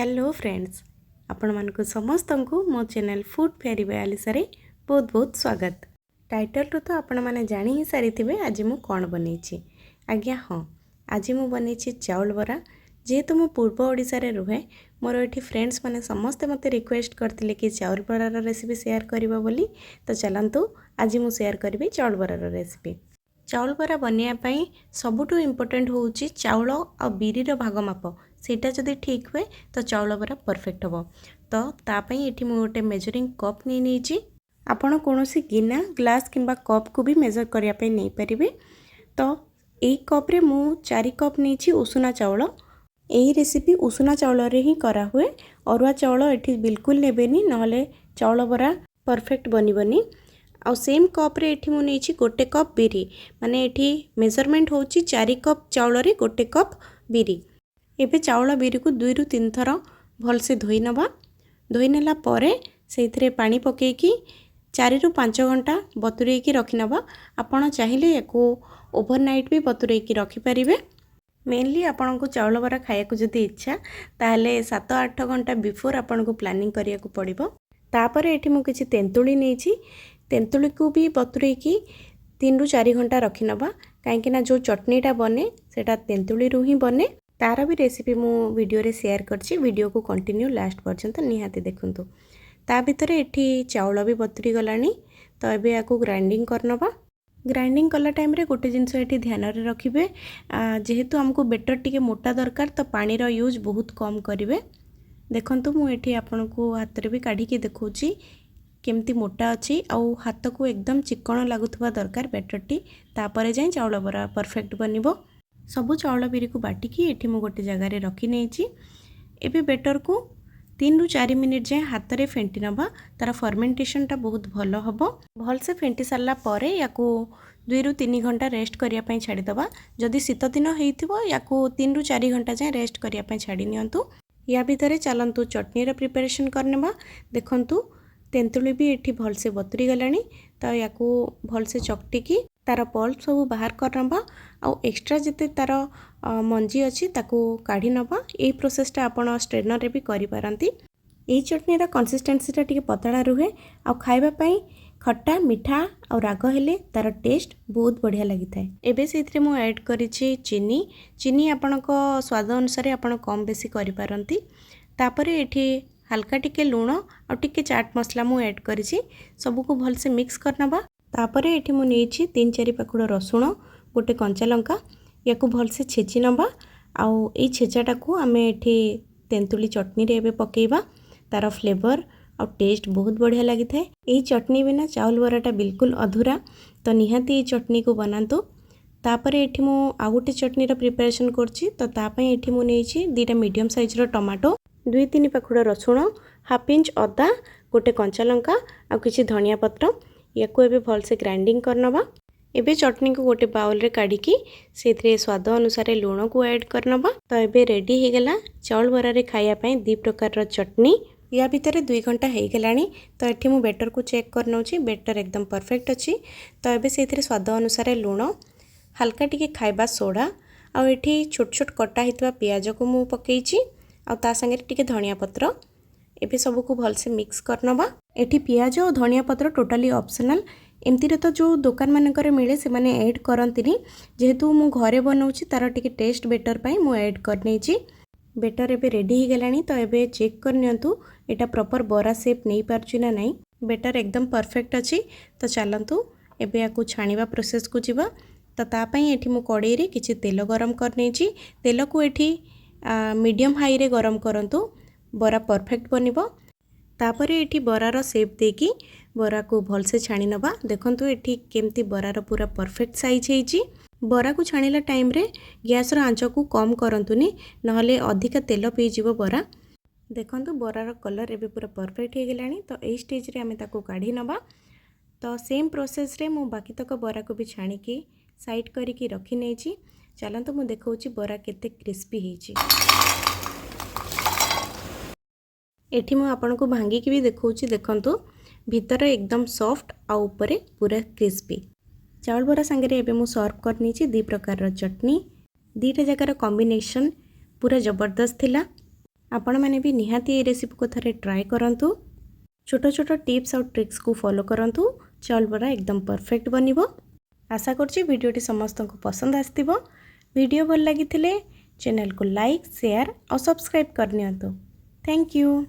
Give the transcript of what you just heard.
Hello friends, आपण मानक समस्त को मो चैनल फूड फेरी बयालीसरे बहुत बहुत स्वागत। टाइटल रू तो आपण मैंने जानी ही सारी थे आज मु कौन बनई आज्ञा। हाँ, आज मु बनई चाउल बरा। जेहेतु मु पूर्व ओडिशा रे रुहे, मोर ये फ्रेंड्स मैंने समस्ते मत रिक्वेस्ट करते कि चाउल बरार रेसिपी शेयर करिबा बोली। तो चलतु आज मु शेयर करी चाउल बरार रेसिपी। चाउल बरा बनवाई सबुठु इम्पोर्टेंट होउची चाउल आ बिरीर भाग माप सेटा जदि ठीक हुए तो चाउल बरा परफेक्ट हम। तो तापाई ये गोटे मेजरिंग कप नहीं आपण कौन गिना ग्लास किंबा कप को भी मेजर करने नहीं पारे। तो यही कप्रे मु 4 कप नहीं उषुना चाउल। यही रेसिपी उषुना चाउल रे ही करा हुए। अरुआ चाउल ये बिल्कुल नेबेनी, नहले चाउल बरा परफेक्ट बनबनी। आउ सेम कप्रे ये मुझे गोटे कप बिरी, माने ये मेजरमेंट होची 4 कप चाउल रे गोटे कप बिरी। एबे चाउल बिरी को 2 ରୁ 3 थर भलसे धोई नबा। धोई नेला परे सेइथरे पानी पकेकी 4 ରୁ 5 घंटा बतुरेकी रखि नबा। आपण चाहिए याको ओवरनाइट भी बतुरेकी रखि परिबे। मेनली आपण को चाउल बरा खाया को जदी इच्छा ताहले 7-8 घंटा बिफोर आपण को प्लानिंग करिया को पड़िबो। तापरे एठी मु किछि तेंतुली नेछि, तेंतुली को भी बतुरेकी 3 ରୁ 4 घंटा रखि नबा। काहेकि ना जो चटनीटा बने सेटा तेंतुली रु ही बने। तार भी रेसिपी मु वीडियो रे शेयर करछि, वीडियो को कंटिन्यू लास्ट पर्यंत निहाती देखंतु। ता भितर एठी चाउल भी बतुरी गलानी। तो एबे याको ग्राइंडिंग करनबा। ग्राइंडिंग कला टाइम रे गोटे जिनस एठी ध्यान रे रखिबे, जेहेतु हमको बेटर टिके मोटा दरकार तो पानी रो यूज बहुत कम करिवे। देखंतु मु एठी आपन को हाथ रे भी काढी के देखौछि केमती मोटा अच्छी आउ हाथ को एकदम चिकण लगुवा दरकार बेटरटी। तापर जाए चाउल बरा परफेक्ट बनिबो। सबु चाउल बिरी को बाटिकी एठी मु गोटे जगह रखी नहीं। एबे बेटर को 3 ରୁ 4 मिनिट जाए हाथ रे फेंटी नबा। तार फर्मेंटेशनटा बहुत भल हबो। भल से फेंटी सारला परे याको 2 ରୁ 3 घंटा रेस्ट करिया पई छाड़ी दबा। जदि शीत दिन हेइथिबो याको 3 ରୁ 4 घंटा जाए रेस्ट करिया पई छाड़ी नियंतु। या भितरे चलंतु चटनी रा प्रिपरेशन करनेबा। देखंतु तेंतुली भी एठी भल से बतुरी गलानी। तो याको भल से चकटिकी तार पल्प सब बाहर करनबा। आउ एक्स्ट्रा जिते तार मंजी अच्छी ताको काढ़ी नबा। यही प्रोसेसटा आपण स्ट्रेनर रे भी करि पारंती। एही चटनी रा कंसिस्टेंसीटा टिके पतला रुहे। आउ खाइबा पई खट्टा मीठा आउ राग हेले तार टेस्ट बहुत बढ़िया लगी थाए। एबे सेथिरे मु ऐड करिछि चीनी। चीनी आपणको स्वाद अनुसार आपण कम बेसी करि पारंती। तापरे एठी हल्का टिके लूण और टिके चाट मसला मु ऐड करिछि। सबु को भल से मिक्स करनबा। तापरे एठी मु नेछि 3-4 पाखुड़ रसुण, गोटे कंचा लंका याकू भल से छेची नबा। आउ ए छेचाटा को आमे एठी तेंतुली चटनी रे एबे पकेइबा। तार फ्लेवर और टेस्ट बहुत बढ़िया लगी थाए। एही चटनी बिना चाउल बराटा बिल्कुल अधूरा। तो निहाती ए चटनी को बनातु। तापरे एठी मु आ गोटे चटनी रा प्रिपरेशन करछि। तो ता पई एठी मु नेछि 2टा मीडियम साइज रो टमाटो, 2-3 पाखुड़ रसुण, हाफ इंच अदा, गोटे कंचा लंका आ किछि धनिया पत्र याकू एबे भल से ग्राइंडिंग करनबा। एबे चटनी को गोटे बाउल रे काढिकी सेथरे स्वाद अनुसार लूण को ऐड करनबा। तो एबे रेडी हे गेला चाउल बरा रे खाया पई 2 प्रकार रो चटनी। या भितर 2 घंटा हे गेलानी। तो एठी मु बेटर को चेक करनौछि, बेटर एकदम परफेक्ट अछि। तो एबे सेथरे स्वाद अनुसार लूण, हल्का टिके खाइबा सोडा आ एठी छोट छोट कटा हितवा प्याज को मु पकेइछि आ ता संगे टिके धनिया पत्र। एबे सबु को भल से मिक्स करनबा। एठी प्याज और धनिया पत्र टोटाली ऑप्शनल। एमती रे तो जो दुकान मानकर मिले से माने ऐड करंतिनी। जेहेतु मु घरे बनौछि तार टिके टेस्ट बेटर पई मु ऐड करनेछि। बेटर एबे रेडी ही गेलानी। तो एबे चेक कर नियंतु एटा प्रॉपर बरा शेप नहीं पारछि ना नहीं। बेटर एकदम परफेक्ट अछि। तो चलंतु एबे याकू छाणीबा प्रोसेस को जिबा। तो ता पई एठी मु कड़ाई रे किछि तेल गरम करनेछि। तेल को एठी मीडियम हाई रे गरम करंतु, बरा परफेक्ट बनिबो। तापरे एठी बरार शेप देकी बरा को भल से छाणी नबा। देखंतु एठी केमती बरार पूरा परफेक्ट साइज हेइची। बरा को छाणीला टाइम रे गैस रो आंच को कम करंतुनी, नहले अधिका तेल पी जिवो बरा। देखंतु बरार कलर एबे पूरा परफेक्ट हे गेलानी। तो एई स्टेज रे हमें ताको काढी नबा। तो सेम प्रोसेस रे मु बाकी तक बरा को भी छाणी की साइड करी की रखी नेछि। चलंतु मु देखौछि बरा केते क्रिस्पी हेइची। एठी मु आपन को भांगी की भी देखौछि। देखंतु भीतर एकदम सॉफ्ट आ ऊपर पूरा क्रिस्पी। चाउल बरा संगे एबे मु सर्व करनी 2 प्रकार चटनी। 2टा जगार कॉम्बिनेशन पूरा जबरदस्त थिला। आपण मैंने भी निहाती ये रेसिपी को थरे ट्राए करंतु। छोट छोट टिप्स और ट्रिक्स को फॉलो करंतु। चाउल बरा एकदम परफेक्ट बनिबो। आशा करछि वीडियोटी समस्त को पसंद आस्तिबो। वीडियो भल लागिथिले चैनल को लाइक शेयर और सब्सक्राइब करनियंतु। Thank you.